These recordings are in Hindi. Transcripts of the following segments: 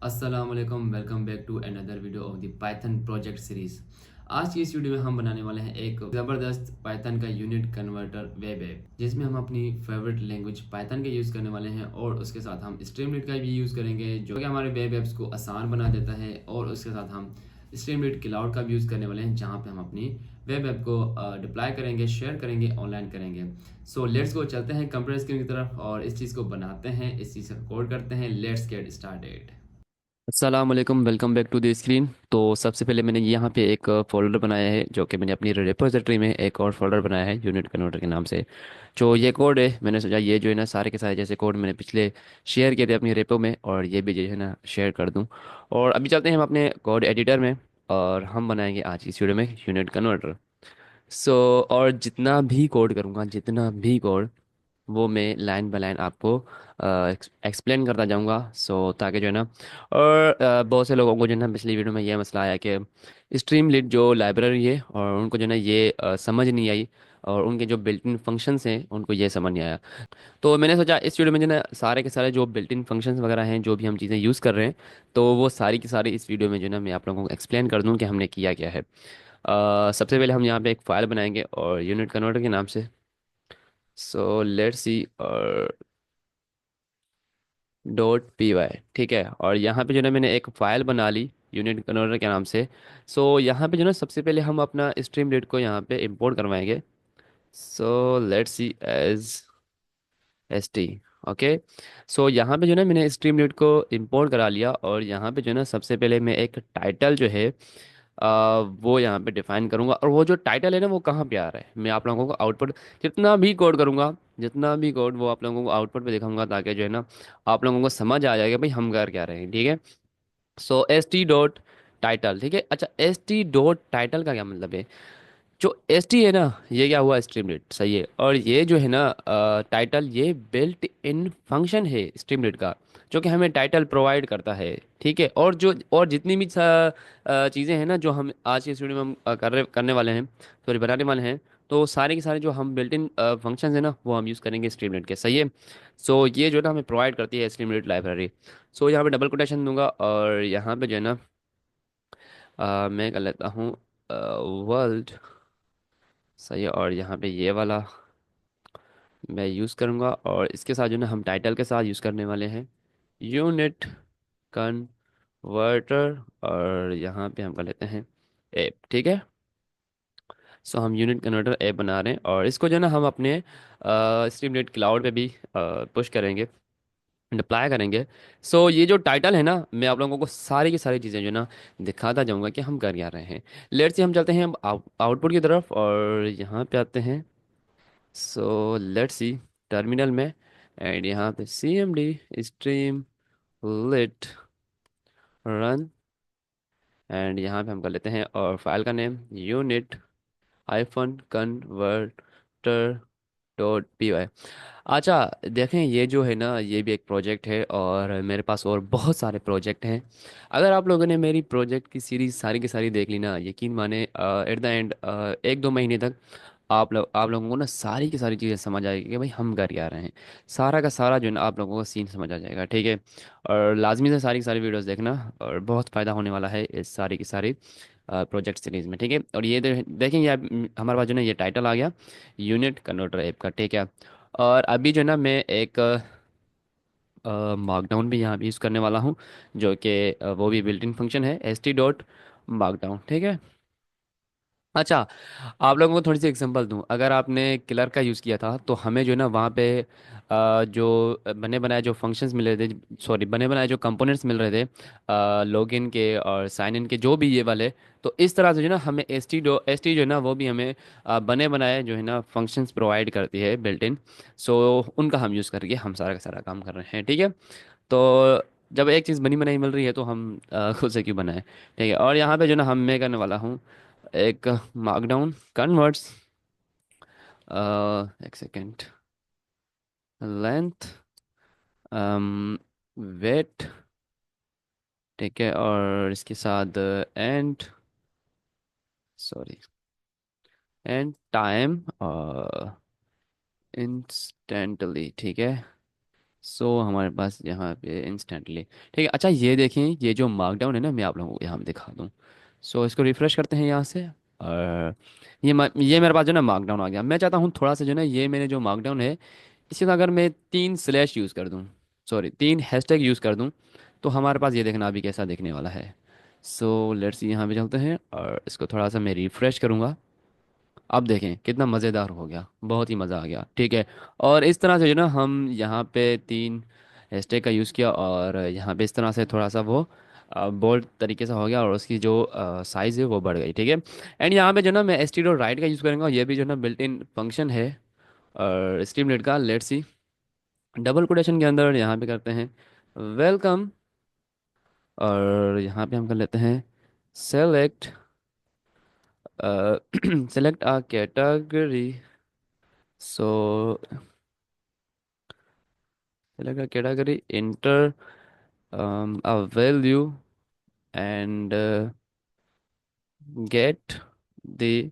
अस्सलाम वालेकुम, welcome back to another video of the python project series. आज की इस वीडियो में हम बनाने वाले हैं एक ज़बरदस्त पाइथन का यूनिट कन्वर्टर वेब ऐप, जिसमें हम अपनी फेवरेट लैंग्वेज पाइथन के यूज़ करने वाले हैं और उसके साथ हम स्ट्रीमलीट का भी यूज़ करेंगे, जो कि हमारे वेब ऐप्स को आसान बना देता है। और उसके साथ हम स्ट्रीमलीट क्लाउड का भी यूज़ करने वाले हैं, जहाँ पे हम अपनी वेब ऐप को डिप्लॉय करेंगे, शेयर करेंगे, ऑनलाइन करेंगे। सो लेट्स गो, चलते हैं कंप्यूटर स्क्रीन की तरफ और इस चीज़ को बनाते हैं, इस चीज़ का कोड करते हैं। Let's get started. अस्सलाम वालेकुम, welcome back to the screen. तो सबसे पहले मैंने यहाँ पे एक फ़ोल्डर बनाया है, जो कि मैंने अपनी रिपोजिटरी में एक और फोल्डर बनाया है यूनिट कन्वर्टर के नाम से। जो ये कोड है, मैंने सोचा ये जो है ना सारे के सारे जैसे कोड मैंने पिछले शेयर किए थे अपनी रेपो में, और ये भी जो है ना शेयर कर दूँ। और अभी चलते हैं हम अपने कोड एडिटर में और हम बनाएंगे आज की इस वीडियो में यूनिट कन्वर्टर। सो और जितना भी कोड करूँगा, जितना भी कोड, वो मैं लाइन बाय लाइन आपको एक्सप्लेन करता जाऊंगा। सो ताकि जो है ना, और बहुत से लोगों को जो है ना पिछली वीडियो में ये मसला आया कि स्ट्रीम लीड जो लाइब्रेरी है और उनको जो है ना ये समझ नहीं आई, और उनके जो बिल्ट इन फंक्शंस हैं उनको ये समझ नहीं आया। तो मैंने सोचा इस वीडियो में जो है ना सारे के सारे जो बिल्ट इन फंक्शंस वगैरह हैं, जो भी हम चीज़ें यूज़ कर रहे हैं, तो वो सारी की सारी इस वीडियो में जो है ना मैं आप लोगों को एक्सप्लेन कर दूँ कि हमने किया क्या है। सबसे पहले हम यहाँ पे एक फ़ाइल बनाएंगे और यूनिट कन्वर्टर के नाम से। सो लेट्स सी, और .py, ठीक है। और यहाँ पे जो है मैंने एक फ़ाइल बना ली यूनिट कन्वर्टर के नाम से। सो यहाँ पे जो है ना सबसे पहले हम अपना स्ट्रीम लीड को यहाँ पे इंपोर्ट करवाएंगे। So let's see as st, okay. So यहाँ पे जो है ना मैंने स्ट्रीम लीड को इंपोर्ट करा लिया, और यहाँ पे जो है ना सबसे पहले मैं एक टाइटल जो है वो यहाँ पे डिफाइन करूँगा। और वो जो टाइटल है ना वो कहाँ पे आ रहा है, मैं आप लोगों को आउटपुट जितना भी कोड करूँगा, जितना भी कोड, वो आप लोगों को आउटपुट पे दिखाऊंगा, ताकि जो है ना आप लोगों को समझ आ जाएगा भाई हम कर क्या रहे हैं, ठीक है। सो st.title, ठीक है। अच्छा, st.title का क्या मतलब है? जो एस टी है ना, ये क्या हुआ, स्ट्रीमलीट, सही है। और ये जो है ना टाइटल, ये बिल्ट इन फंक्शन है स्ट्रीमलीट का, जो कि हमें टाइटल प्रोवाइड करता है, ठीक है। और जो और जितनी भी चीज़ें हैं ना जो हम आज की इस वीडियो में हम करने वाले हैं, सॉरी बनाने वाले हैं, तो सारे के सारे जो हम बिल्ट इन फंक्शन है ना वो हम यूज़ करेंगे स्ट्रीमलीट के, सही है। सो ये जो है ना हमें प्रोवाइड करती है स्ट्रीमलीट लाइब्रेरी। सो यहाँ पे डबल कोटेशन दूंगा, और यहाँ पे जो है ना मैं कर लेता हूँ वर्ल्ड, सही है। और यहाँ पे ये वाला मैं यूज़ करूँगा, और इसके साथ जो ना हम टाइटल के साथ यूज़ करने वाले हैं यूनिट कन्वर्टर, और यहाँ पे हम कर लेते हैं ऐप, ठीक है। सो हम यूनिट कन्वर्टर ऐप बना रहे हैं, और इसको जो ना हम अपने स्ट्रीमलीट क्लाउड पे भी पुश करेंगे, डिप्लॉय करेंगे। सो ये जो टाइटल है ना, मैं आप लोगों को सारी की सारी चीज़ें जो ना दिखाता जाऊंगा कि हम कर क्या रहे हैं। लेट्स से हम चलते हैं आउटपुट की तरफ, और यहाँ पे आते हैं। सो लेट्स सी, टर्मिनल में, एंड यहाँ पे cmd streamlit run, and यहाँ पे हम कर लेते हैं, और फाइल का name unit hyphen converter .py। अच्छा, देखें ये जो है ना ये भी एक प्रोजेक्ट है, और मेरे पास और बहुत सारे प्रोजेक्ट हैं। अगर आप लोगों ने मेरी प्रोजेक्ट की सीरीज सारी की सारी देख ली ना, यकीन माने एट द एंड 1-2 महीने तक आप लोगों को ना सारी की सारी चीज़ें समझ आएगी कि भाई हम कर क्या रहे हैं। सारा का सारा जो है ना आप लोगों को सीन समझ आ जाएगा, ठीक है। और लाजमी से सारी की सारी वीडियोस देखना, और बहुत फ़ायदा होने वाला है इस सारी की सारी प्रोजेक्ट सीरीज में, ठीक है। और ये देखें, ये हमारे पास जो है ना ये टाइटल आ गया यूनिट कन्वर्टर ऐप का, ठीक है। और अभी जो है ना मैं एक मार्कडाउन भी यहाँ भी यूज़ करने वाला हूँ, जो कि वो भी बिल्ट इन फंक्शन है st.markdown, ठीक है। अच्छा, आप लोगों को थोड़ी सी एग्जांपल दूं, अगर आपने किलर का यूज़ किया था, तो हमें जो है ना वहाँ पे जो बने बनाए जो फंक्शंस मिल रहे थे, सॉरी बने बनाए जो कंपोनेंट्स मिल रहे थे लॉगिन के और साइन इन के, जो भी ये वाले, तो इस तरह से जो है ना हमें एस टी जो है ना वो भी हमें बने बनाए जो है ना फंक्शंस प्रोवाइड करती है बिल्ट इन। सो उनका हम यूज़ करके हम सारा का सारा काम कर रहे हैं, ठीक है। तो जब एक चीज़ बनी बनाई मिल रही है, तो हम खुद से क्यों बनाए, ठीक है। और यहाँ पे जो ना हम मैं करने वाला हूँ एक मार्कडाउन कन्वर्ट्स, एक सेकेंड, लेंथ, वेट, ठीक है। और इसके साथ and, sorry, and time instantly, ठीक है। सो हमारे पास यहाँ पे इंस्टेंटली ठीक है। अच्छा ये देखें, ये जो मार्कडाउन है ना, मैं आप लोगों को यहाँ पे दिखा दूँ। सो इसको रिफ्रेश करते हैं यहाँ से, और ये मेरे पास जो है ना मार्कडाउन आ गया। मैं चाहता हूँ थोड़ा सा जो है ना, ये मेरे जो मार्कडाउन है, इसी का अगर मैं 3 स्लैश यूज़ कर दूँ, सॉरी 3 हैशटैग यूज़ कर दूँ, तो हमारे पास ये देखना अभी कैसा दिखने वाला है। सो लेट्स यहाँ पे चलते हैं और इसको थोड़ा सा मैं रिफ्रेश करूँगा। अब देखें कितना मज़ेदार हो गया, बहुत ही मज़ा आ गया, ठीक है। और इस तरह से जो ना हम यहाँ पे 3 हैशटैग का यूज़ किया, और यहाँ पे इस तरह से थोड़ा सा वो बोल्ड तरीके से हो गया, और उसकी जो साइज़ है वो बढ़ गई, ठीक है। एंड यहाँ पे जो ना मैं एस टी डॉट राइट का यूज़ करूँगा, ये भी जो ना बिल्ट इन फंक्शन है और स्ट्रीमलेट का। लेट्स सी, डबल कोटेशन के अंदर यहाँ पे करते हैं वेलकम, और यहाँ पे हम कर लेते हैं select select a category. So select a category, enter a value, and get the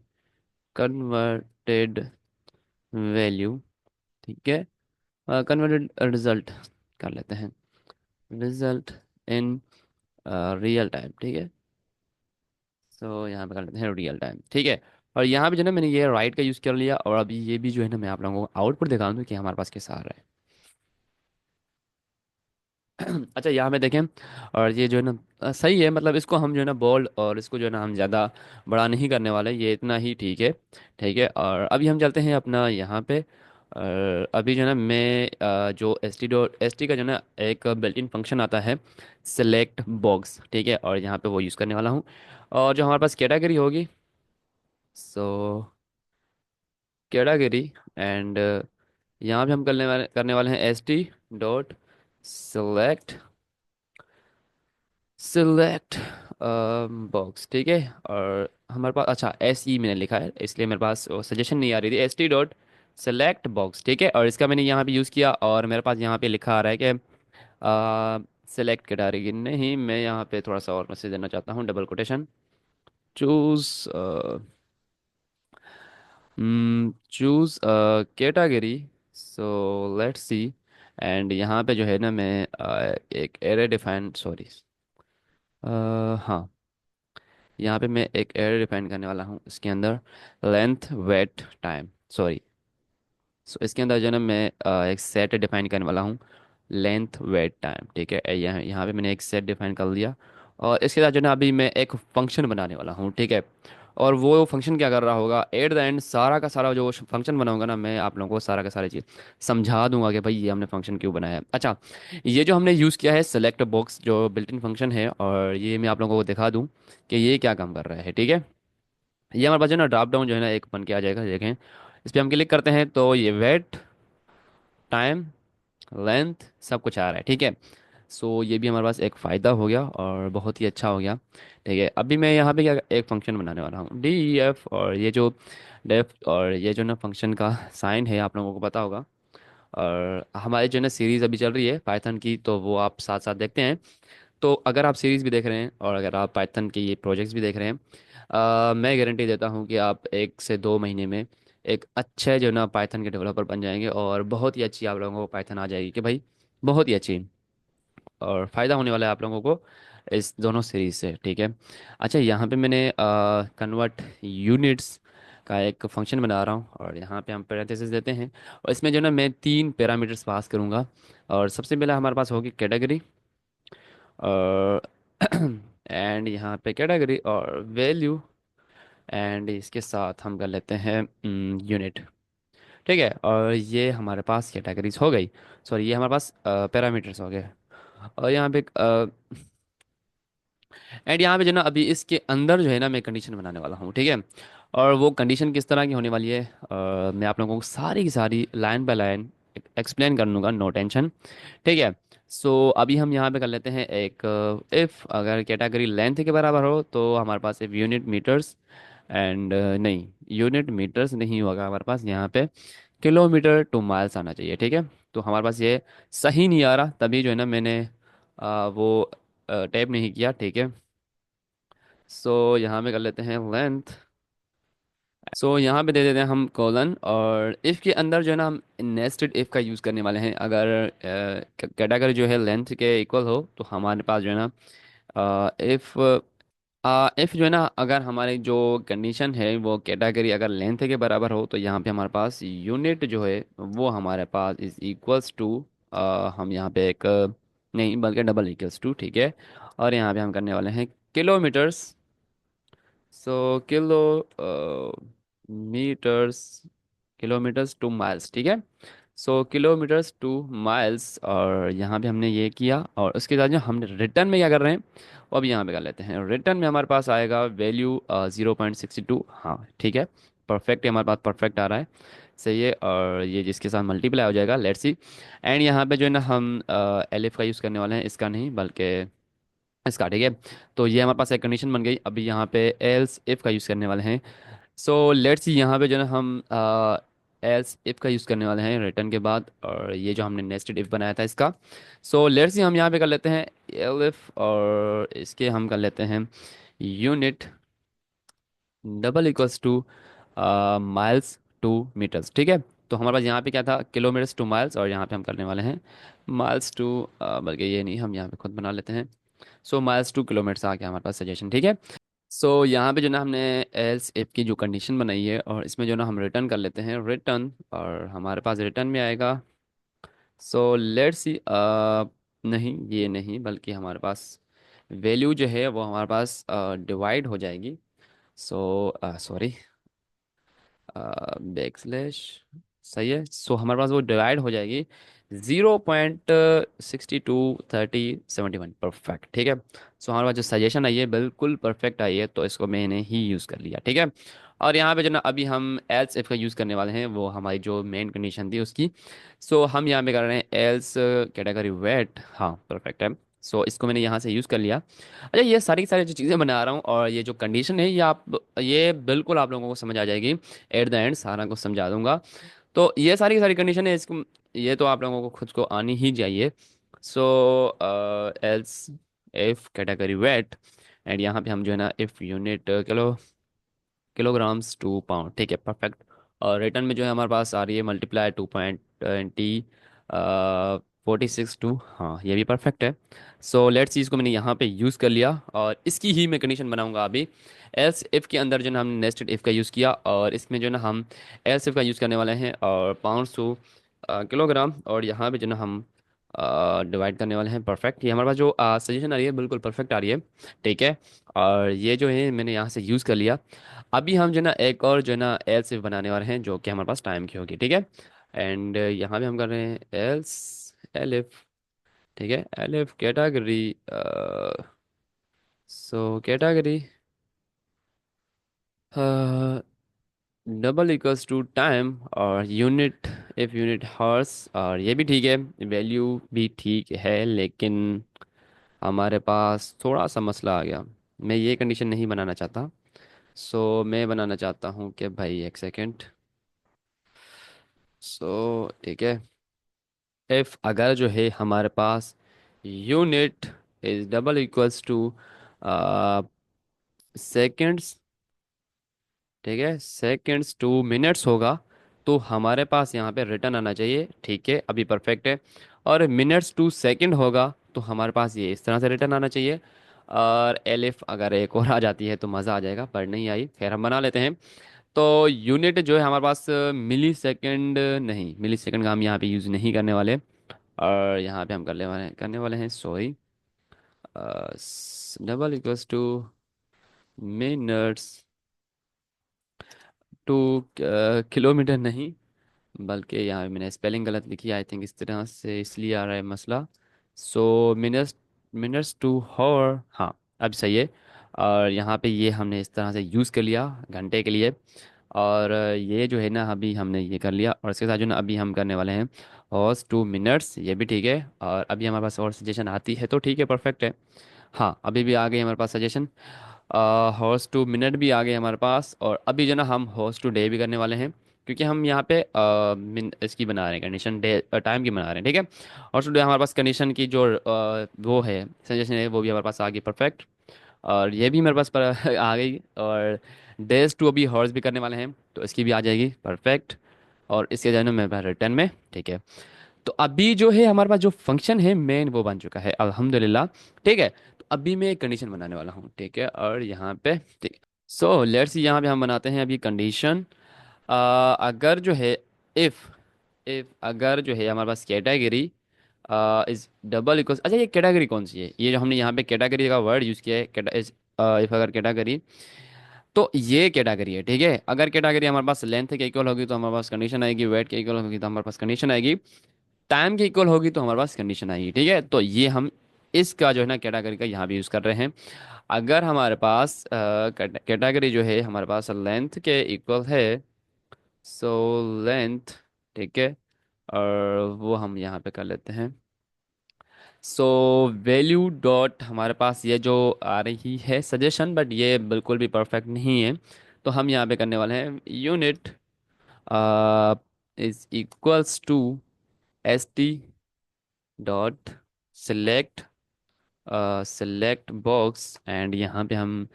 converted value, ठीक है। कन्वर्टेड रिजल्ट कर लेते हैं, रिजल्ट इन रियल टाइम, ठीक है। सो यहाँ पे कर लेते हैं रियल टाइम, ठीक है। और यहाँ पे जो है ना मैंने ये राइट का यूज़ कर लिया, और अभी ये भी जो है ना मैं आप लोगों को आउटपुट दिखा दूँ कि हमारे पास कैसा आ रहा है। अच्छा यहाँ पे देखें, और ये जो है ना सही है, मतलब इसको हम जो है ना बोल्ड, और इसको जो है ना हम ज़्यादा बड़ा नहीं करने वाले, ये इतना ही ठीक है, ठीक है। और अभी हम चलते हैं अपना यहाँ पे, और अभी जो है ना मैं जो एस टी का जो है ना एक बिल्ट इन फंक्शन आता है सेलेक्ट बॉक्स, ठीक है, और यहाँ पे वो यूज़ करने वाला हूँ। और जो हमारे पास कैटेगरी होगी, सो कैटेगरी, एंड यहाँ पे हम करने वाले हैं S T dot select select box, ठीक है। और हमारे पास अच्छा एस ई मैंने लिखा है, इसलिए मेरे पास सजेशन नहीं आ रही थी, S T dot select box, ठीक है। और इसका मैंने यहाँ पे यूज़ किया, और मेरे पास यहाँ पे लिखा आ रहा है कि सेलेक्ट कैटेगरी नहीं, मैं यहाँ पे थोड़ा सा और मैसेज देना चाहता हूँ, double quotation, choose choose category. So let's C, and यहाँ पे जो है ना मैं एक एरे डिफाइन, सॉरी, हाँ, यहाँ पे मैं एक एरे डिफाइन करने वाला हूँ इसके अंदर, लेंथ वेट टाइम, सॉरी। सो इसके अंदर जो है ना मैं एक सेट डिफाइन करने वाला हूँ, लेंथ वेट टाइम, ठीक है। यहाँ पे मैंने एक सेट डिफाइन कर लिया, और इसके साथ जो है ना अभी मैं एक फंक्शन बनाने वाला हूँ, ठीक है। और वो फंक्शन क्या कर रहा होगा, एट द एंड सारा का सारा जो फंक्शन बनाऊंगा ना, मैं आप लोगों को सारा का सारी चीज़ समझा दूंगा कि भाई ये हमने फंक्शन क्यों बनाया है। अच्छा, ये जो हमने यूज़ किया है सेलेक्ट बॉक्स जो बिल्ट इन फंक्शन है, और ये मैं आप लोगों को दिखा दूँ कि ये क्या काम कर रहा है, ठीक है। ये हमारे पास जो है ना ड्रॉप डाउन जो है ना एक बन के आ जाएगा, देखें। इस पर हम क्लिक करते हैं तो ये वेट टाइम लेंथ सब कुछ आ रहा है, ठीक है। सो ये भी हमारे पास एक फ़ायदा हो गया, और बहुत ही अच्छा हो गया, ठीक है। अभी मैं यहाँ पे क्या एक फंक्शन बनाने वाला हूँ डी ई एफ, और ये जो डेफ और ये जो ना फंक्शन का साइन है आप लोगों को पता होगा। और हमारी जो है ना सीरीज़ अभी चल रही है पाइथन की, तो वो आप साथ साथ देखते हैं। तो अगर आप सीरीज़ भी देख रहे हैं, और अगर आप पाइथन के ये प्रोजेक्ट्स भी देख रहे हैं, मैं गारंटी देता हूँ कि आप 1 से 2 महीने में एक अच्छे जो ना पाइथन के डेवलपर बन जाएंगे, और बहुत ही अच्छी आप लोगों को पाइथन आ जाएगी कि भाई, बहुत ही अच्छी। और फ़ायदा होने वाला है आप लोगों को इस दोनों सीरीज से, ठीक है। अच्छा यहाँ पे मैंने कन्वर्ट यूनिट्स का एक फंक्शन बना रहा हूँ, और यहाँ पे हम पैरेंथेसिस देते हैं, और इसमें जो ना मैं 3 पैरामीटर्स पास करूँगा। और सबसे पहला हमारे पास होगी कैटेगरी, और एंड यहाँ पे कैटेगरी और वैल्यू, एंड इसके साथ हम कर लेते हैं यूनिट, ठीक है। और ये हमारे पास कैटेगरीज हो गई, सॉरी ये हमारे पास पैरामीटर्स हो गए। और यहाँ पे एंड यहाँ पे जो ना अभी इसके अंदर जो है ना मैं कंडीशन बनाने वाला हूँ, ठीक है। और वो कंडीशन किस तरह की होने वाली है, मैं आप लोगों को सारी की सारी लाइन बाय लाइन एक्सप्लेन कर दूंगा, नो टेंशन, ठीक है। सो अभी हम यहाँ पे कर लेते हैं एक इफ़ अगर कैटेगरी लेंथ के बराबर हो तो हमारे पास एक यूनिट मीटर्स, एंड नहीं, यूनिट मीटर्स नहीं होगा हमारे पास, यहाँ पे किलोमीटर टू माइल्स आना चाहिए, ठीक है। तो हमारे पास ये सही नहीं आ रहा, तभी जो है ना मैंने वो टैप नहीं किया, ठीक है। सो यहाँ पे कर लेते हैं लेंथ, सो यहाँ पे दे देते हैं हम कोलन, और इफ़ के अंदर जो है ना हम नेस्टेड इफ़ का यूज़ करने वाले हैं। अगर कैटेगरी जो है लेंथ के इक्वल हो तो हमारे पास जो है ना इफ़ इफ़ जो है ना, अगर हमारी जो कंडीशन है वो कैटेगरी अगर लेंथ के बराबर हो तो यहाँ पे हमारे पास यूनिट जो है वो हमारे पास इज़ इक्वल्स टू, हम यहाँ पे एक नहीं बल्कि डबल इक्वल्स टू, ठीक है। और यहाँ पे हम करने वाले हैं kilometres. So kilometres, kilometres to miles, ठीक है। सो किलोमीटर्स टू माइल्स, और यहाँ पे हमने ये किया, और उसके बाद जो हमने रिटर्न में क्या कर रहे हैं वो अभी यहाँ पे कर लेते हैं। रिटर्न में हमारे पास आएगा वैल्यू 0.62, हाँ ठीक है, परफेक्ट है, हमारे पास परफेक्ट आ रहा है, सही है। और ये जिसके साथ मल्टीप्लाई हो जाएगा, लेट्स सी। एंड यहाँ पे जो है ना हम एलिफ का यूज़ करने वाले हैं, इसका नहीं बल्कि इसका, ठीक है। तो ये हमारे पास एक कंडीशन बन गई। अभी यहाँ पे एल्स इफ का यूज़ करने वाले हैं। सो लेट्स सी, यहाँ पे जो है ना हम एल्स इफ का यूज़ करने वाले हैं रिटर्न के बाद, और ये जो हमने नेस्टेड इफ बनाया था इसका। सो लेट्स सी, हम यहाँ पे कर लेते हैं एलिफ, और इसके हम कर लेते हैं unit double equals to miles to meters, ठीक है। तो हमारे पास यहाँ पे क्या था, किलोमीटर्स टू माइल्स, और यहाँ पे हम करने वाले हैं माइल्स टू, बल्कि ये नहीं, हम यहाँ पे खुद बना लेते हैं। सो माइल्स टू किलोमीटर्स आ गया हमारे पास सजेशन, ठीक है। सो यहाँ पे जो ना हमने एल्स इफ की जो कंडीशन बनाई है, और इसमें जो ना हम रिटर्न कर लेते हैं रिटर्न, और हमारे पास रिटर्न में आएगा। सो लेट्स सी, नहीं ये नहीं, बल्कि हमारे पास वैल्यू जो है वो हमारे पास डिवाइड हो जाएगी। सो सॉरी, बैक स्लैश, सही है। सो हमारे पास वो डिवाइड हो जाएगी 0.623071, परफेक्ट, ठीक है। सो हमारे पास जो सजेशन आई है बिल्कुल परफेक्ट आई है, तो इसको मैंने ही यूज़ कर लिया, ठीक है। और यहाँ पे जो ना अभी हम एल्स इफ का यूज़ करने वाले हैं, वो हमारी जो मेन कंडीशन थी उसकी। सो हम यहाँ पे कर रहे हैं एल्स कैटेगरी वेट, हाँ परफेक्ट है। सो इसको मैंने यहाँ से यूज़ कर लिया। अच्छा, ये सारी की सारी जो चीज़ें बना रहा हूँ, और ये जो कंडीशन है ये बिल्कुल आप लोगों को समझ आ जाएगी। एट द एंड सारा कुछ समझा दूंगा। तो ये सारी की सारी कंडीशन है इसको, ये तो आप लोगों को खुद को आनी ही चाहिए। So else if category weight, and यहाँ पे हम जो है ना if unit kilograms to pound, ठीक है परफेक्ट। और रिटर्न में जो है हमारे पास आ रही है मल्टीप्लाई 2.20 46 टू, हाँ ये भी परफेक्ट है। सो लेट्स सी, इसको मैंने यहाँ पे यूज़ कर लिया, और इसकी ही मैं कंडीशन बनाऊंगा अभी। एल्स इफ़ के अंदर जो ना हमने नेस्टेड इफ़ का यूज़ किया, और इसमें जो ना हम एल्स इफ़ का यूज़ करने वाले हैं, और पाउंड टू किलोग्राम, और यहाँ पे जो ना हम डिवाइड करने वाले हैं, परफेक्ट। ये हमारे पास जो सजेशन आ रही है बिल्कुल परफेक्ट आ रही है, ठीक है। और ये जो है मैंने यहाँ से यूज़ कर लिया। अभी हम जो ना एक और जो है ना एल्स इफ बनाने वाले हैं, जो कि हमारे पास टाइम की होगी, ठीक है। एंड यहाँ पे हम कर रहे हैं एल्स एलिफ, ठीक है, elif category, so category double equals to time, और यूनिट इफ यूनिट हॉर्स, और ये भी ठीक है, वैल्यू भी ठीक है, लेकिन हमारे पास थोड़ा सा मसला आ गया। मैं ये कंडीशन नहीं बनाना चाहता। सो मैं बनाना चाहता हूँ कि भाई एक सेकेंड। सो ठीक है, इफ अगर जो है हमारे पास unit is double equals to seconds, ठीक है, सेकेंड्स टू मिनट्स होगा, तो हमारे पास यहाँ पे रिटर्न आना चाहिए, ठीक है, अभी परफेक्ट है। और मिनट्स टू सेकंड होगा तो हमारे पास ये इस तरह से रिटर्न आना चाहिए। और एलिफ अगर एक और आ जाती है तो मज़ा आ जाएगा, पर नहीं आई, खैर हम बना लेते हैं। तो यूनिट जो है हमारे पास मिली सेकेंड, नहीं मिली सेकेंड का हम यहाँ पे यूज़ नहीं करने वाले। और यहाँ पे हम करने वाले हैं sorry, double equals two minutes two kilometre नहीं, बल्कि यहाँ पे मैंने स्पेलिंग गलत लिखी आई थिंक, इस तरह से इसलिए आ रहा है मसला। सो मिनट्स, मिनट्स टू हॉर, हाँ अब सही है। और यहाँ पे ये हमने इस तरह से यूज़ कर लिया घंटे के लिए। और ये जो है ना अभी हमने ये कर लिया, और इसके साथ जो ना अभी हम करने वाले हैं हॉर्स टू मिनट्स, ये भी ठीक है। और अभी हमारे पास और सजेशन आती है तो ठीक है, परफेक्ट है। हाँ अभी भी आ गई हमारे पास सजेशन, हॉर्स टू मिनट भी आ गए हमारे पास। और अभी जो ना हम हॉर्स टू डे भी करने वाले हैं, क्योंकि हम यहाँ पे इसकी बना रहे हैं कंडीशन, डे टाइम की बना रहे हैं, ठीक है। हॉर्स टू डे हमारे पास कंडीशन की जो वो है सजेशन है, वो भी हमारे पास आ गई, परफेक्ट। और ये भी मेरे पास पर आ गई। और डेज टू अभी हॉर्स भी करने वाले हैं, तो इसकी भी आ जाएगी, परफेक्ट। और इसके जाने में रिटर्न में, ठीक है। तो अभी जो है हमारे पास जो फंक्शन है मेन वो बन चुका है अल्हम्दुलिल्लाह। ठीक है, तो अभी मैं एक कंडीशन बनाने वाला हूँ, ठीक है। और यहाँ पे ठीक, सो लेट्स यहाँ पे हम बनाते हैं अभी कंडीशन। अगर जो है इफ इफ अगर जो है हमारे पास कैटेगरी इज डबल इक्वल्स, अच्छा ये कैटेगरी कौन सी है, ये जो हमने यहाँ पे कैटेगरी का वर्ड यूज़ किया है, इफ अगर कैटेगरी, तो ये कैटेगरी है, ठीक है। अगर कैटेगरी हमारे पास लेंथ के इक्वल होगी तो हमारे पास कंडीशन आएगी, वेट के इक्वल होगी तो हमारे पास कंडीशन आएगी, टाइम की इक्वल होगी तो हमारे पास कंडीशन आएगी, ठीक है। तो ये हम इसका जो है ना कैटेगरी का यहाँ भी यूज़ कर रहे हैं। अगर हमारे पास कैटेगरी जो है हमारे पास लेंथ के इक्वल है, सो लेंथ, ठीक है। और वो हम यहाँ पे कर लेते हैं। सो वैल्यू डॉट हमारे पास ये जो आ रही है सजेशन, बट ये बिल्कुल भी परफेक्ट नहीं है, तो हम यहाँ पे करने वाले हैं unit is equals to S T dot select select box. And यहाँ पे हम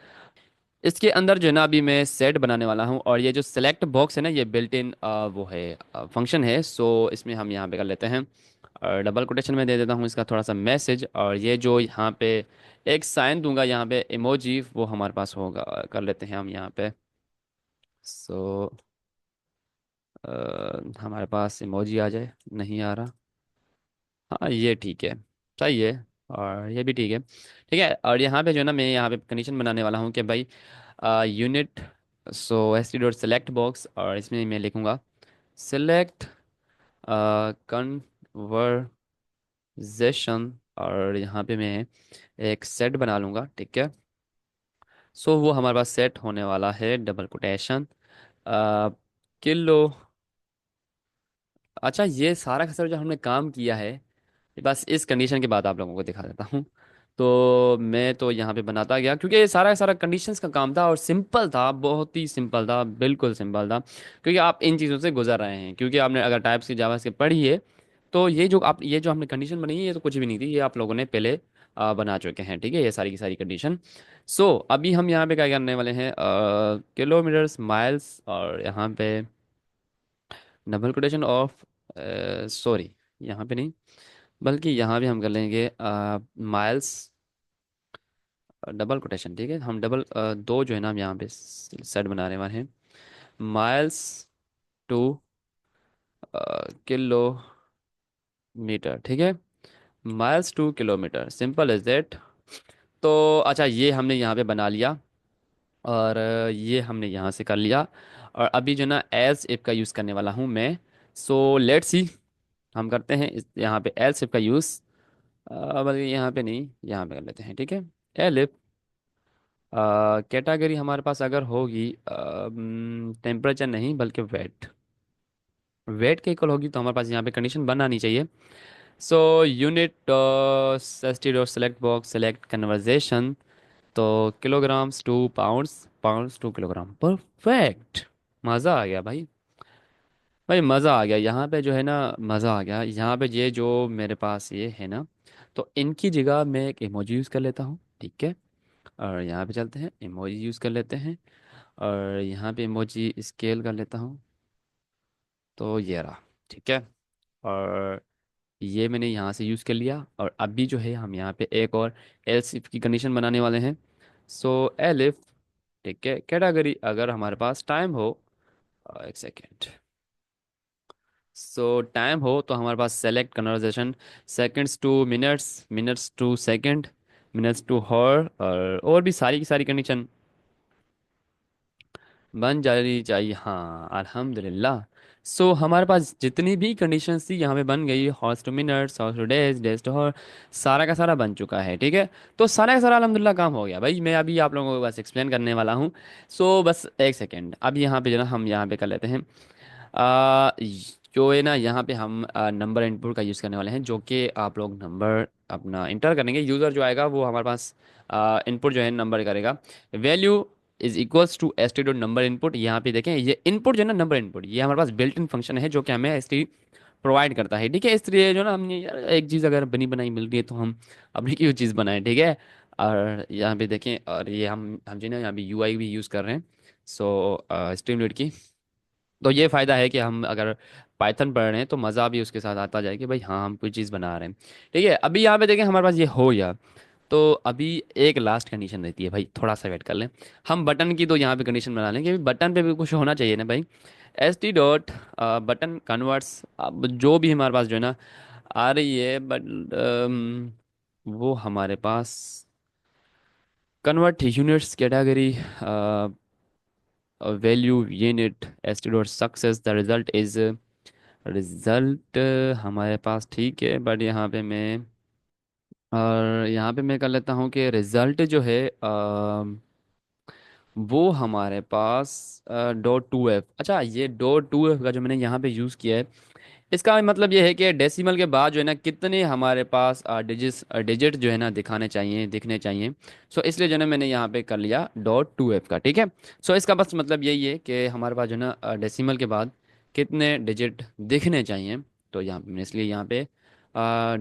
इसके अंदर जो है ना अभी मैं सेट बनाने वाला हूँ, और ये जो सिलेक्ट बॉक्स है ना ये बिल्ट इन वो है फंक्शन है। सो इसमें हम यहाँ पे कर लेते हैं, और डबल कोटेशन में दे देता हूँ इसका थोड़ा सा मैसेज, और ये जो यहाँ पे एक साइन दूंगा यहाँ पे इमोजी, वो हमारे पास होगा, कर लेते हैं हम यहाँ पे। सो हमारे पास इमोजी आ जाए, नहीं आ रहा, हाँ ये ठीक है, सही है। और ये भी ठीक है, ठीक है। और यहाँ पे जो है ना मैं यहाँ पे कंडीशन बनाने वाला हूँ कि भाई unit, so S T dot select box, और इसमें मैं लिखूँगा सेलेक्ट कन्वर्जेशन। और यहाँ पे मैं एक सेट बना लूँगा, ठीक है। सो वो हमारे पास सेट होने वाला है डबल कोटेशन किलो। अच्छा ये सारा का सारा जो हमने काम किया है, बस इस कंडीशन के बाद आप लोगों को दिखा देता हूँ। तो मैं तो यहाँ पे बनाता गया, क्योंकि ये सारा का सारा कंडीशंस का काम था, और सिंपल था, बहुत ही सिंपल था, बिल्कुल सिंपल था। क्योंकि आप इन चीज़ों से गुजर रहे हैं, क्योंकि आपने अगर टाइप्स की जावास्क्रिप्ट पढ़ी है, तो ये जो हमने कंडीशन बनाई है ये तो कुछ भी नहीं थी, ये आप लोगों ने पहले बना चुके हैं, ठीक है, ये सारी की सारी कंडीशन। सो अभी हम यहाँ पे क्या करने वाले हैं, किलोमीटर्स माइल्स, और यहाँ पे डबल कोटेशन ऑफ, सॉरी यहाँ पे नहीं, बल्कि यहाँ भी हम कर लेंगे माइल्स डबल कोटेशन, ठीक है। हम डबल दो जो है ना हम यहाँ पे सेट बनाने वाले हैं, माइल्स टू किलोमीटर, ठीक है। Miles to kilometre, simple is that. तो अच्छा ये हमने यहाँ पे बना लिया, और ये हमने यहाँ से कर लिया। और अभी जो ना एल्स इफ का यूज़ करने वाला हूँ मैं। सो लेट्स सी, हम करते हैं यहाँ पे एल्स इफ का यूज़, बल्कि यहाँ पे नहीं, यहाँ पे कर लेते हैं, ठीक है। एलिफ कैटेगरी हमारे पास अगर होगी टेम्परेचर नहीं बल्कि वेट, वेट के इक्वल होगी तो हमारे पास यहाँ पे कंडीशन बनानी चाहिए। So unit S T dot select box select conversion, तो kilograms to pounds, pounds to kilogram, perfect. मज़ा आ गया भाई, भाई मज़ा आ गया। यहाँ पे जो है ना मज़ा आ गया, यहाँ पे ये जो मेरे पास ये है ना, तो इनकी जगह मैं एक इमोजी यूज़ कर लेता हूँ, ठीक है। और यहाँ पे चलते हैं, इमोजी यूज़ कर लेते हैं, और यहाँ पे इमोजी स्केल कर लेता हूँ, तो ये रहा, ठीक है। और ये मैंने यहाँ से यूज़ कर लिया, और अभी जो है हम यहाँ पे एक और एल्स इफ की कंडीशन बनाने वाले हैं। सो एलिफ, ठीक है, कैटेगरी अगर हमारे पास टाइम हो, एक सेकेंड, सो टाइम हो तो हमारे पास select conversion seconds to minutes, minutes to second, minutes to hour, और भी सारी की सारी कंडीशन बन जानी चाहिए, हाँ अल्हम्दुलिल्लाह। सो हमारे पास जितनी भी कंडीशंस थी यहाँ पे बन गई, hours to minutes, hours to days, days to hour, सारा का सारा बन चुका है, ठीक है। तो सारा का सारा अल्हम्दुलिल्लाह काम हो गया भाई, मैं अभी आप लोगों को बस एक्सप्लेन करने वाला हूँ। सो बस एक सेकेंड, अब यहाँ पे जो ना हम यहाँ पे कर लेते हैं आ, जो है ना यहाँ पे हम नंबर इनपुट का यूज़ करने वाले हैं, जो कि आप लोग नंबर अपना इंटर करेंगे, यूज़र जो आएगा वो हमारे पास इनपुट जो है नंबर करेगा। Value is equals to S T dot number input, यहाँ पे देखें ये इनपुट जो है ना नंबर इनपुट, ये हमारे पास बिल्ट इन फंक्शन है जो कि हमें एस टी प्रोवाइड करता है, ठीक है। इसलिए जो ना हमने यार एक चीज़ अगर बनी बनाई मिल रही है तो हम अपनी क्यों चीज़ बनाएं, ठीक है। और यहाँ पे देखें, और ये हम जो है ना यहाँ पे यूआई भी यूज़ कर रहे हैं। सो स्ट्रीमलीट की, तो ये फ़ायदा है कि हम अगर पाइथन पढ़ रहे हैं तो मज़ा भी उसके साथ आता जाए कि भाई हाँ हम कोई चीज़ बना रहे हैं। ठीक है, अभी यहाँ पे देखें हमारे पास ये हो गया। तो अभी एक लास्ट कंडीशन रहती है भाई, थोड़ा सा वेट कर लें। हम बटन की तो यहाँ पे कंडीशन बना लें कि बटन पे भी कुछ होना चाहिए ना भाई। S T dot button converts, अब जो भी हमारे पास जो है ना आ रही है, बट वो हमारे पास convert units category value unit S T dot success the result is, result हमारे पास ठीक है, बट यहाँ पे मैं, और यहाँ पे मैं कर लेता हूँ कि रिजल्ट जो है वो हमारे पास डॉट टू एफ। अच्छा, ये डॉट टू एफ का जो मैंने यहाँ पे यूज़ किया है, इसका मतलब ये है कि डेसिमल के बाद जो है ना कितने हमारे पास डिजिट जो है ना दिखाने चाहिए, दिखने चाहिए। सो इसलिए जो है ना मैंने यहाँ पे कर लिया डॉट टू एफ का। ठीक है, सो इसका बस मतलब यही है कि हमारे पास जो है ना डेसिमल के बाद कितने डिजिट दिखने चाहिए। तो यहाँ पे मैंने इसलिए यहाँ पे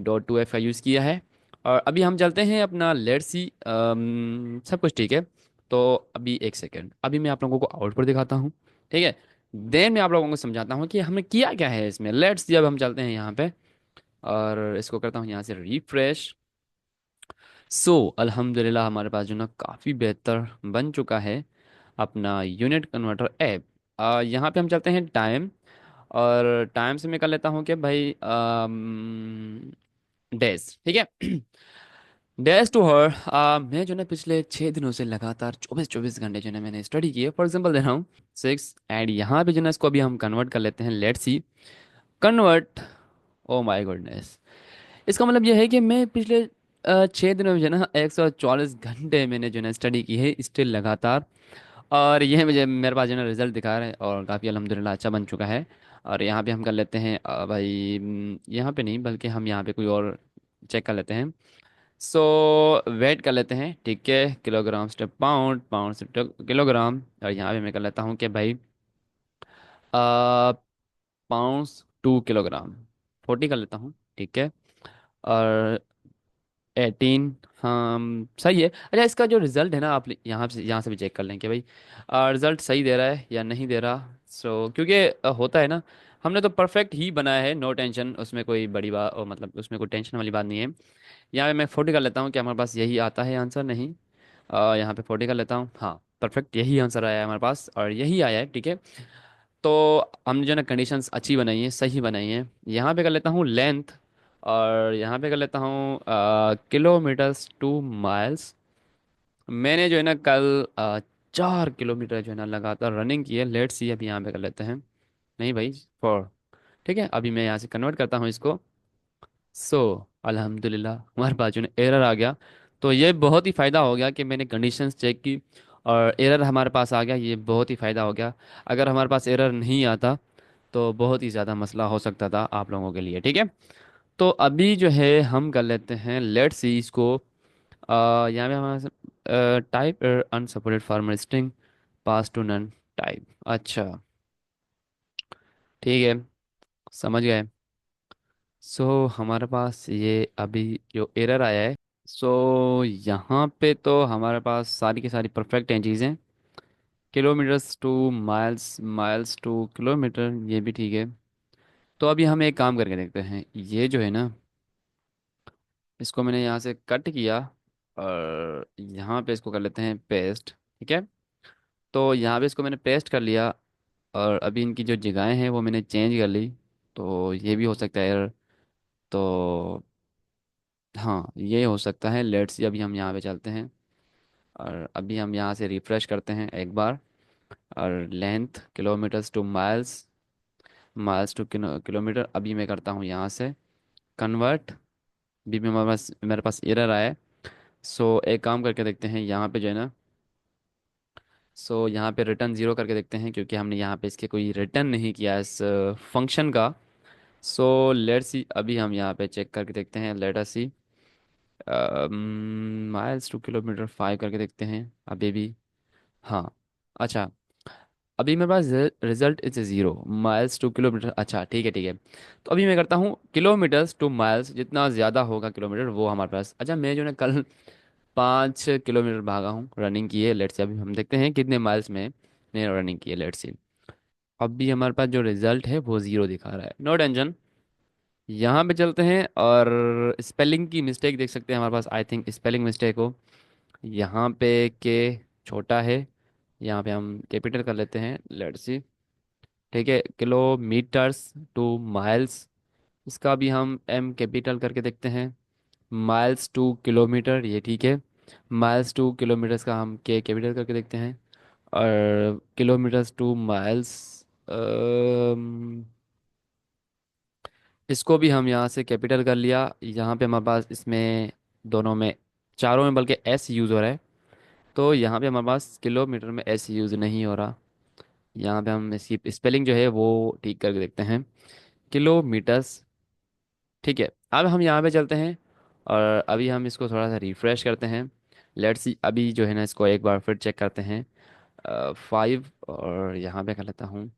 डॉट टू एफ का यूज़ किया है। और अभी हम चलते हैं अपना लेट्स सी, सब कुछ ठीक है। तो अभी एक सेकेंड, अभी मैं आप लोगों को आउटपुट दिखाता हूँ। ठीक है, देन मैं आप लोगों को समझाता हूँ कि हमने किया क्या है इसमें। लेट्स सी, अब हम चलते हैं यहाँ पे और इसको करता हूँ यहाँ से रिफ्रेश। सो अल्हम्दुलिल्लाह हमारे पास जो ना काफ़ी बेहतर बन चुका है अपना यूनिट कन्वर्टर ऐप। यहाँ पे हम चलते हैं टाइम, और टाइम से मैं कर लेता हूँ कि भाई डेज। ठीक है, डेज टू हर, मैं जो ना पिछले 6 दिनों से लगातार 24 24 घंटे जो ना मैंने स्टडी की है, फॉर एग्जाम्पल दे रहा हूँ 6, एंड यहाँ पे जो ना इसको अभी हम कन्वर्ट कर लेते हैं। Let's see convert, oh my goodness. इसका मतलब यह है कि मैं पिछले 6 दिनों में जो है ना 144 घंटे मैंने जो है ना स्टडी की है स्टिल लगातार। और यह मुझे मेरे पास जो है ना रिजल्ट दिखा रहा है और काफ़ी अल्हम्दुलिल्लाह अच्छा बन चुका है। और यहाँ पे हम कर लेते हैं भाई यहाँ पे नहीं बल्कि हम यहाँ पे कोई और चेक कर लेते हैं। सो वेट कर लेते हैं। ठीक है, किलोग्राम से पाउंड, पाउंड से किलोग्राम, और यहाँ पे मैं कर लेता हूँ कि भाई पाउंड्स टू किलोग्राम, 40 कर लेता हूँ। ठीक है, और 18, हाँ सही है। अच्छा, इसका जो रिज़ल्ट है ना आप यहाँ से भी चेक कर लें कि भाई रिज़ल्ट सही दे रहा है या नहीं दे रहा। सो क्योंकि होता है ना, हमने तो परफेक्ट ही बनाया है, नो टेंशन, उसमें कोई बड़ी बात मतलब उसमें कोई टेंशन वाली बात नहीं है। यहाँ पे मैं 40 कर लेता हूँ कि हमारे पास यही आता है आंसर, नहीं यहाँ पे 40 कर लेता हूँ, हाँ परफेक्ट यही आंसर आया है हमारे पास और यही आया है। ठीक है, तो हमने जो है ना कंडीशंस अच्छी बनाई हैं, सही बनाई हैं। यहाँ पे कर लेता हूँ लेंथ, और यहाँ पे कर लेता हूँ किलोमीटर्स टू माइल्स। मैंने जो है ना कल 4 किलोमीटर जो है ना लगातार रनिंग की है। लेट्स सी, अभी यहाँ पे कर लेते हैं, नहीं भाई 4। ठीक है, अभी मैं यहाँ से कन्वर्ट करता हूँ इसको। सो अल्हम्दुलिल्लाह हमारे पास जो है एरर आ गया। तो ये बहुत ही फ़ायदा हो गया कि मैंने कंडीशंस चेक की और एरर हमारे पास आ गया, ये बहुत ही फ़ायदा हो गया। अगर हमारे पास एरर नहीं आता तो बहुत ही ज़्यादा मसला हो सकता था आप लोगों के लिए। ठीक है, तो अभी जो है हम कर लेते हैं लेट्स सी इसको, यहाँ पे हमारे type unsupported format string passed to none type. अच्छा ठीक है, समझ गए। सो हमारे पास ये अभी जो एरर आया है, सो यहाँ पे तो हमारे पास सारी की सारी परफेक्ट हैं चीज़ें। Kilometres to miles, miles to kilometre, ये भी ठीक है। तो अभी हम एक काम करके देखते हैं, ये जो है ना इसको मैंने यहाँ से कट किया और यहाँ पे इसको कर लेते हैं पेस्ट। ठीक है, तो यहाँ पे इसको मैंने पेस्ट कर लिया और अभी इनकी जो जगहें हैं वो मैंने चेंज कर ली। तो ये भी हो सकता है एरर, तो हाँ ये हो सकता है। लेट्स सी, अभी हम यहाँ पे चलते हैं और अभी हम यहाँ से रिफ़्रेश करते हैं एक बार। और length kilometres to miles, miles to kilometre, अभी मैं करता हूँ यहाँ से कन्वर्ट। भी मेरे पास एरर आया है। सो एक काम करके देखते हैं यहाँ पे जो है ना, सो यहाँ पे रिटर्न ज़ीरो करके देखते हैं क्योंकि हमने यहाँ पे इसके कोई रिटर्न नहीं किया इस फंक्शन का। सो लेट्स सी, अभी हम यहाँ पे चेक करके देखते हैं। Late us C miles to kilometre 5 करके देखते हैं अभी भी। हाँ, अच्छा, अभी मेरे पास result is 0, miles to kilometre. अच्छा ठीक है, ठीक है। तो अभी मैं करता हूँ किलोमीटर्स टू माइल्स, जितना ज़्यादा होगा किलोमीटर वो हमारे पास। अच्छा, मैं जो है कल 5 किलोमीटर भागा हूँ, रनिंग की है। लेट्स से अभी हम देखते हैं कितने माइल्स में ने रनिंग की है। लेट्स से अभी हमारे पास जो रिजल्ट है वो 0 दिखा रहा है। नो टेंशन, यहाँ पे चलते हैं और स्पेलिंग की मिस्टेक देख सकते हैं हमारे पास। आई थिंक स्पेलिंग मिस्टेक हो यहाँ पे, के छोटा है, यहाँ पे हम कैपिटल कर लेते हैं। लेट्स सी, ठीक है, किलोमीटर्स टू माइल्स, इसका भी हम एम कैपिटल करके देखते हैं। माइल्स टू किलोमीटर, ये ठीक है। माइल्स टू किलोमीटर्स का हम के कैपिटल करके देखते हैं। और किलोमीटर्स टू माइल्स, इसको भी हम यहाँ से कैपिटल कर लिया। यहाँ पे हमारे पास इसमें दोनों में, चारों में बल्कि एस यूज़ हो रहा है, तो यहाँ पे हमारे पास किलोमीटर में एस यूज़ नहीं हो रहा। यहाँ पे हम इसकी स्पेलिंग जो है वो ठीक करके देखते हैं, किलोमीटर्स। ठीक है, अब हम यहाँ पे चलते हैं और अभी हम इसको थोड़ा सा रिफ्रेश करते हैं। लेट्स सी, अभी जो है ना इसको एक बार फिर चेक करते हैं। 5 और यहाँ पे कर लेता हूँ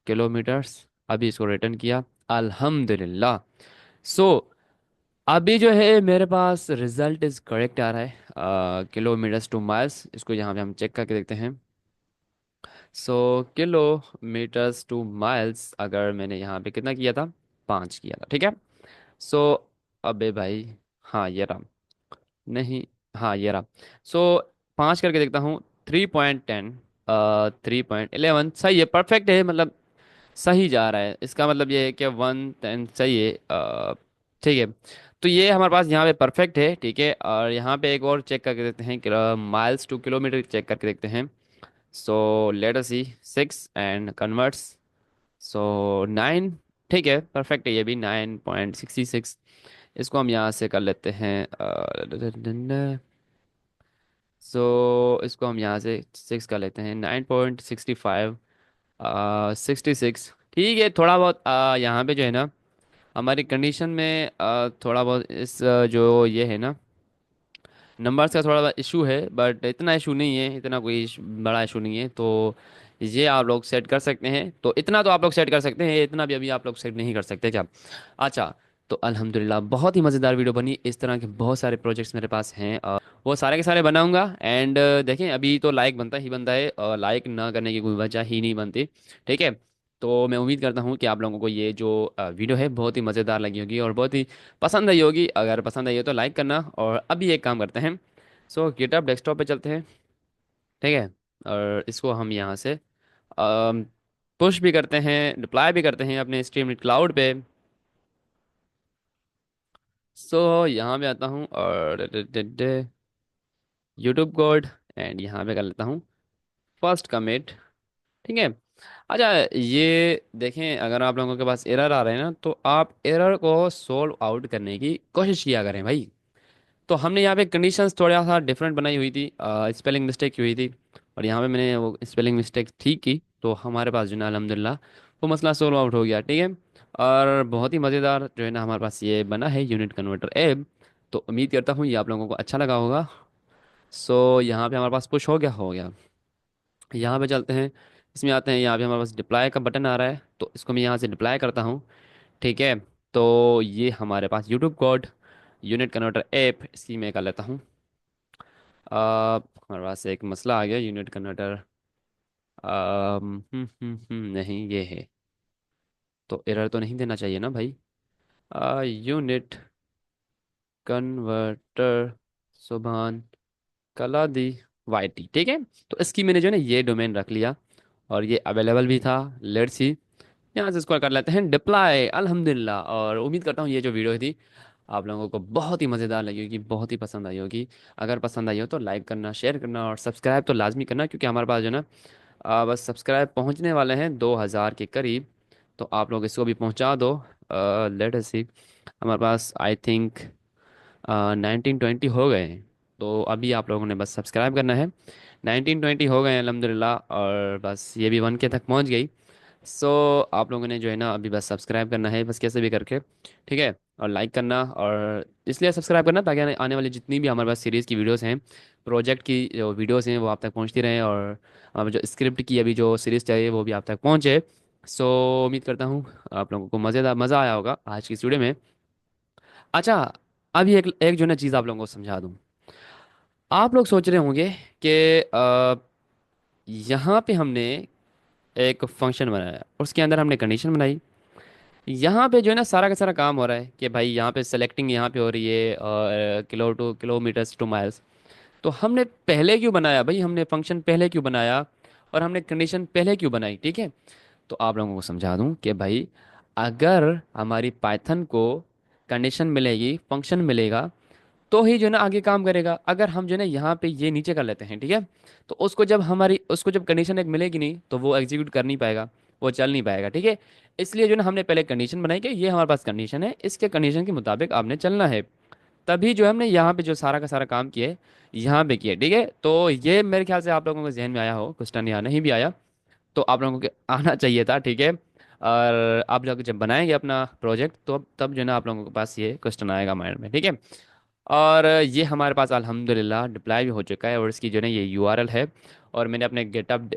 किलोमीटर्स। अभी इसको रिटर्न किया, अल्हम्दुलिल्लाह। सो अभी जो है मेरे पास रिजल्ट इज करेक्ट आ रहा है, किलोमीटर्स टू माइल्स। इसको यहाँ पे हम चेक करके देखते हैं। सो किलोमीटर्स टू माइल्स अगर मैंने यहाँ पे कितना किया था, 5 किया था, ठीक है। सो अबे भाई, हाँ ये रहा, नहीं, हाँ ये रहा। सो 5 करके देखता हूँ, 3.10, 3.11 सही है, परफेक्ट है, मतलब सही जा रहा है। इसका मतलब ये है कि 110 सही है। ठीक है, तो ये हमारे पास यहाँ पे परफेक्ट है, ठीक है। और यहाँ पे एक और चेक करके देखते हैं कि माइल्स टू किलोमीटर चेक करके देखते हैं। So let us see, 6 and converts, so 9, ठीक है, परफेक्ट है ये भी, 9.66। इसको हम यहाँ से कर लेते हैं। सो इसको हम यहाँ से 6 कर लेते हैं, 9.65, 66, ठीक है। थोड़ा बहुत यहाँ पे जो है ना हमारी कंडीशन में थोड़ा बहुत इस जो ये है ना नंबर्स का थोड़ा सा इशू है, बट इतना इशू नहीं है, इतना कोई बड़ा इशू नहीं है। तो ये आप लोग सेट कर सकते हैं, तो इतना तो आप लोग सेट कर सकते हैं, इतना भी अभी आप लोग सेट नहीं कर सकते क्या? अच्छा, तो अल्हम्दुलिल्लाह बहुत ही मज़ेदार वीडियो बनी। इस तरह के बहुत सारे प्रोजेक्ट्स मेरे पास हैं और वो सारे के सारे बनाऊंगा। एंड देखें, अभी तो लाइक बनता ही बनता है और लाइक ना करने की कोई वजह ही नहीं बनती, ठीक है। तो मैं उम्मीद करता हूँ कि आप लोगों को ये जो वीडियो है बहुत ही मज़ेदार लगी होगी और बहुत ही पसंद आई होगी। अगर पसंद आई हो तो लाइक करना। और अभी एक काम करते हैं, सो गिटहब डेस्कटॉप पे चलते हैं, ठीक है। और इसको हम यहाँ से पुश भी करते हैं, डिप्लॉय भी करते हैं अपने स्ट्रीम क्लाउड पे। सो यहाँ पे आता हूँ और यूट्यूब कोड, एंड यहाँ पे कर लेता हूँ फर्स्ट कमिट, ठीक है। अच्छा, ये देखें, अगर आप लोगों के पास एरर आ रहे हैं ना, तो आप एरर को सोल्व आउट करने की कोशिश किया करें भाई। तो हमने यहाँ पे कंडीशंस थोड़ा सा डिफरेंट बनाई हुई थी, स्पेलिंग मिस्टेक हुई थी, और यहाँ पे मैंने वो स्पेलिंग मिस्टेक ठीक की, तो हमारे पास जो है ना अल्हम्दुलिल्लाह वो मसला सोल्व आउट हो गया, ठीक है। और बहुत ही मज़ेदार जो है ना हमारे पास ये बना है यूनिट कन्वर्टर ऐप। तो उम्मीद करता हूँ ये आप लोगों को अच्छा लगा होगा। सो यहाँ पे हमारे पास पुश हो गया, हो गया। यहाँ पे चलते हैं, इसमें आते हैं, यहाँ पे हमारे पास डिप्लाई का बटन आ रहा है, तो इसको मैं यहाँ से डिप्लाई करता हूँ, ठीक है। तो ये हमारे पास YouTube code unit converter app, इसकी मैं कर लेता हूँ। हमारे पास एक मसला आ गया, यूनिट कन्वर्टर, नहीं ये है, तो एरर तो नहीं देना चाहिए ना भाई। यूनिट कन्वर्टर सुभान कला दी वाईटी, ठीक है। तो इसकी मैंने जो है ना ये डोमेन रख लिया और ये अवेलेबल भी था। लेट्स सी, यहाँ से इसको कर लेते हैं डिप्लाई, अल्हम्दुलिल्लाह। और उम्मीद करता हूँ ये जो वीडियो थी आप लोगों को बहुत ही मज़ेदार लगी होगी, बहुत ही पसंद आई होगी। अगर पसंद आई हो तो लाइक करना, शेयर करना और सब्सक्राइब तो लाजमी करना, क्योंकि हमारे पास जो है ना बस सब्सक्राइब पहुंचने वाले हैं 2000 के करीब। तो आप लोग इसको भी पहुंचा दो। लेट अस सी, हमारे पास आई थिंक 1920 हो गए हैं। तो अभी आप लोगों ने बस सब्सक्राइब करना है। 1920 हो गए हैं अल्हम्दुलिल्लाह, और बस ये भी 1K तक पहुंच गई। सो आप लोगों ने जो है ना अभी बस सब्सक्राइब करना है, बस कैसे भी करके, ठीक है। और लाइक करना, और इसलिए सब्सक्राइब करना ताकि आने वाली जितनी भी हमारे पास सीरीज़ की वीडियोस हैं, प्रोजेक्ट की जो वीडियोस हैं वो आप तक पहुंचती रहें, और जो स्क्रिप्ट की अभी जो सीरीज़ चाहिए वो भी आप तक पहुंचे। सो उम्मीद करता हूँ आप लोगों को मज़ेदार मज़ा आया होगा आज की इस वीडियो में। अच्छा, अभी एक एक जो है ना चीज़ आप लोगों को समझा दूँ। आप लोग सोच रहे होंगे कि यहाँ पे हमने एक फंक्शन बनाया, उसके अंदर हमने कंडीशन बनाई। यहाँ पे जो है ना सारा का सारा काम हो रहा है कि भाई यहाँ पे सेलेक्टिंग यहाँ पे हो रही है, और किलोमीटर्स टू माइल्स। तो हमने पहले क्यों बनाया भाई, हमने फंक्शन पहले क्यों बनाया और हमने कंडीशन पहले क्यों बनाई, ठीक है। तो आप लोगों को समझा दूं कि भाई अगर हमारी पाइथन को कंडीशन मिलेगी, फंक्शन मिलेगा, तो ही जो है ना आगे काम करेगा। अगर हम जो है ना यहाँ पे ये नीचे कर लेते हैं, ठीक है, तो उसको जब कंडीशन एक मिलेगी नहीं तो वो एग्जीक्यूट कर नहीं पाएगा, वो चल नहीं पाएगा, ठीक है। इसलिए जो है ना हमने पहले कंडीशन बनाई कि ये हमारे पास कंडीशन है, इसके कंडीशन के मुताबिक आपने चलना है। तभी जो है हमने यहाँ पे जो सारा का सारा काम किया है, यहाँ पे किया है, ठीक है। तो ये मेरे ख्याल से आप लोगों को जहन में आया हो, कुछ टन यहाँ नहीं भी आया तो आप लोगों को आना चाहिए था, ठीक है। और आप लोग जब बनाएंगे अपना प्रोजेक्ट तो तब जो है ना आप लोगों के पास ये क्वेश्चन आएगा माइंड में, ठीक है। और ये हमारे पास अल्हम्दुलिल्लाह डिप्लॉय भी हो चुका है, और इसकी जो है ना ये यूआरएल है, और मैंने अपने गेटअप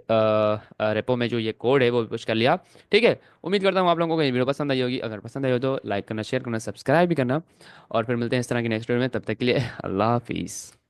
रेपो में जो ये कोड है वो भी पुश कर लिया, ठीक है। उम्मीद करता हूँ आप लोगों को ये वीडियो पसंद आई होगी। अगर पसंद आई हो तो लाइक करना, शेयर करना, सब्सक्राइब भी करना, और फिर मिलते हैं इस तरह की नेक्स्ट वीडियो में। तब तक के लिए अल्लाह हाफिज़।